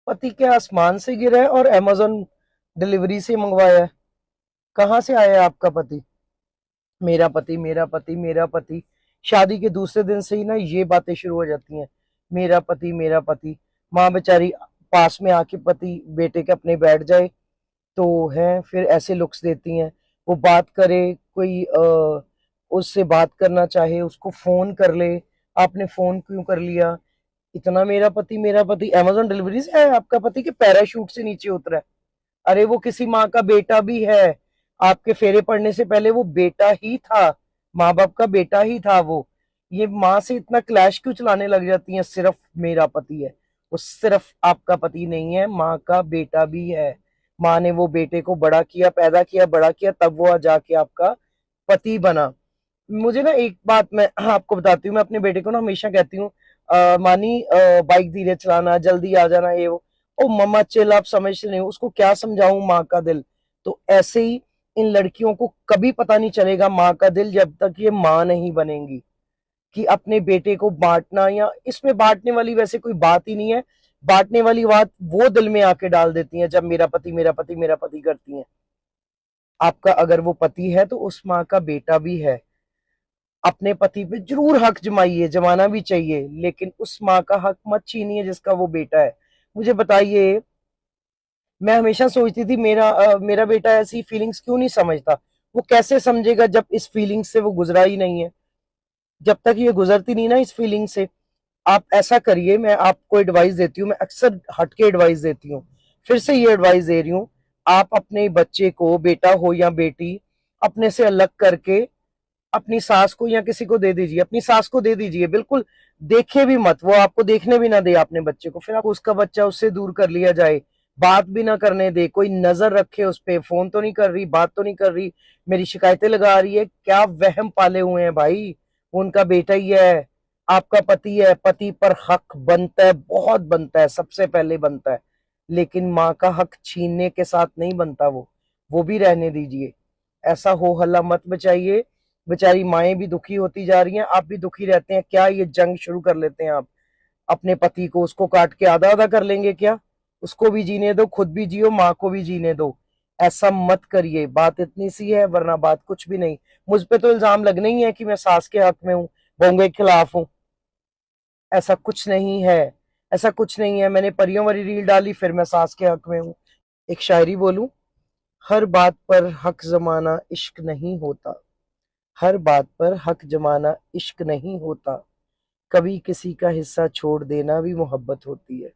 पति क्या आसमान से गिरा है और अमेज़न डिलीवरी से मंगवाया है? कहाँ से आया है आपका पति? मेरा पति, मेरा पति, मेरा पति। शादी के दूसरे दिन से ही ना ये बातें शुरू हो जाती हैं। मेरा पति, मेरा पति। माँ बेचारी पास में आके पति बेटे के अपने बैठ जाए तो है फिर ऐसे लुक्स देती हैं। वो बात करे, कोई उससे बात करना चाहे उसको फोन कर ले, आपने फोन क्यों कर लिया? इतना मेरा पति अमेज़न डिलीवरी से आया आपका पति के पैराशूट से नीचे उतरा है? अरे वो किसी माँ का बेटा भी है। आपके फेरे पड़ने से पहले वो बेटा ही था, माँ बाप का बेटा ही था वो। ये माँ से इतना क्लैश क्यों चलाने लग जाती हैं? सिर्फ मेरा पति है, वो सिर्फ आपका पति नहीं है, माँ का बेटा भी है। माँ ने वो बेटे को बड़ा किया, पैदा किया, बड़ा किया, तब वो जाके आपका पति बना। मुझे ना एक बात मैं आपको बताती हूँ, मैं अपने बेटे को ना हमेशा कहती हूँ, मानी बाइक धीरे चलाना, जल्दी आ जाना, ये वो। ओ मम्मा चिल, आप समझते नहीं हो, उसको क्या समझाऊं माँ का दिल। तो ऐसे ही इन लड़कियों को कभी पता नहीं चलेगा माँ का दिल जब तक ये माँ नहीं बनेंगी। कि अपने बेटे को बांटना, या इसमें बांटने वाली वैसे कोई बात ही नहीं है। बांटने वाली बात वो दिल में आके डाल देती है जब मेरा पति, मेरा पति, मेरा पति करती हैं। आपका अगर वो पति है तो उस माँ का बेटा भी है। अपने पति पे जरूर हक जमाइए, जमाना भी चाहिए, लेकिन उस माँ का हक मत छीनिए जिसका वो बेटा है। मुझे बताइए, मैं हमेशा सोचती थी मेरा बेटा ऐसी फीलिंग्स क्यों नहीं समझता। वो कैसे समझेगा जब इस फीलिंग्स से वो गुजरा ही नहीं है। जब तक ये गुजरती नहीं ना इस फीलिंग से। आप ऐसा करिए, मैं आपको एडवाइस देती हूँ, मैं अक्सर हटके एडवाइस देती हूँ, फिर से ये एडवाइस दे रही हूँ। आप अपने बच्चे को, बेटा हो या बेटी, अपने से अलग करके अपनी सास को या किसी को दे दीजिए। अपनी सास को दे दीजिए, बिल्कुल देखे भी मत, वो आपको देखने भी ना दे अपने बच्चे को। फिर आप उसका बच्चा उससे दूर कर लिया जाए, बात भी ना करने दे, कोई नजर रखे उस पे, फोन तो नहीं कर रही, बात तो नहीं कर रही, मेरी शिकायतें लगा रही है। क्या वहम पाले हुए हैं भाई। वो उनका बेटा ही है, आपका पति है। पति पर हक बनता है, बहुत बनता है, सबसे पहले बनता है। लेकिन माँ का हक छीनने के साथ नहीं बनता। वो भी रहने दीजिए। ऐसा हो हल्ला मत बचाइए। बेचारी माएँ भी दुखी होती जा रही हैं, आप भी दुखी रहते हैं। क्या ये जंग शुरू कर लेते हैं आप अपने पति को, उसको काट के आधा आधा कर लेंगे क्या? उसको भी जीने दो, खुद भी जियो, माँ को भी जीने दो। ऐसा मत करिए। बात इतनी सी है, वरना बात कुछ भी नहीं। मुझ पे तो इल्जाम लगना ही है कि मैं सास के हक में हूँ, बहू के खिलाफ हूँ। ऐसा कुछ नहीं है, ऐसा कुछ नहीं है। मैंने परियों वाली रील डाली, फिर मैं सास के हक में हूँ। एक शायरी बोलूं, हर बात पर हक जमाना इश्क नहीं होता। हर बात पर हक जमाना इश्क नहीं होता। कभी किसी का हिस्सा छोड़ देना भी मोहब्बत होती है।